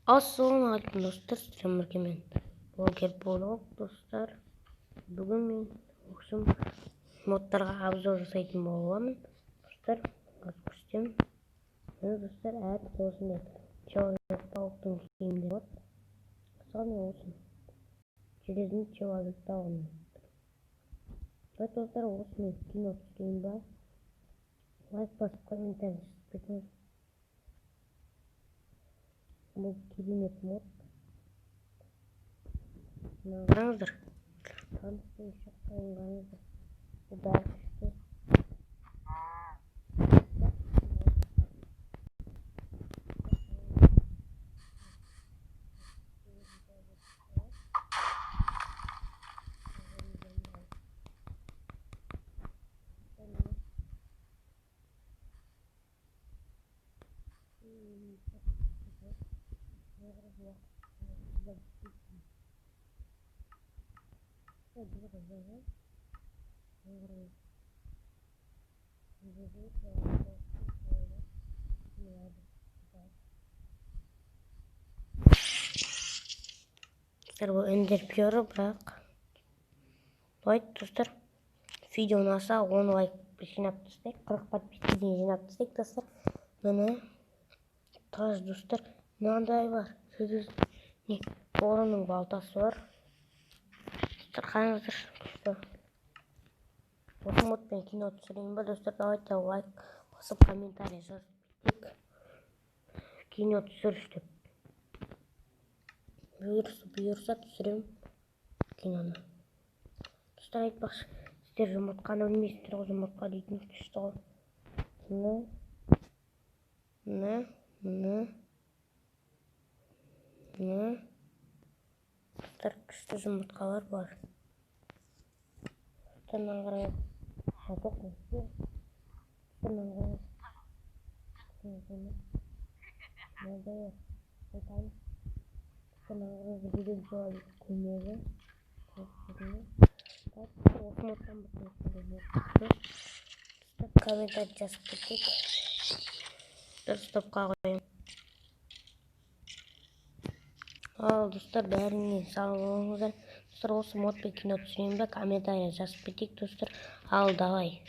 Assalamualaikum dostlar, selamünaleyküm men. Blogger Bolog dostlar. Bugün men oxum modlarga obzor жасайтын боламын. Dostlar, açmıştım. Dostlar, әр болсын деп. Человек-пауктың киімдері бар. Мысалы olsun. Железный человек-паук. Dostlar, olsun. Кино түсірейін ба? Лайк басып, комментарий жазып бұл керемет мод. Қараңыздар. Таныстың шақырыңыздар. Бұл бәрі күшті. Bu Ender bırak. Like dostlar. Video nasıl 10 like жинап тастайық, 40 подписчиктерден жинап тастайық достар. Міне таж достар, мынандай бар. Не, орынның балтасы бар. Достар, қараңыздар. Осы модпен кино түсірейін ба достар? Давайте лайк басып, комментарий жазып кетейік. Кино түсіріш деп. Бұйырса түсірем киноны. Достар, айтпақшы, сіздер жұмыртқаны білмейсіздер ғой, жұмыртқа дейтін күшті ғой. Достар, күшті жұмыртқалар бар. Достарынан қарайын. Жоқ нәрсе. Достарынан қарайын. Мынандай бар. Айтайын. Достарынан қарайын. Жедел жауап көмегі. Осы модтан бақылып. Комментарий жазып кетейік. Стопқа қойын. Ал достар, бәріне сау болыңыздар. Достар, осы модпен кино түсірейін бе? Комментарий жазып кетейік достар. Ал давай.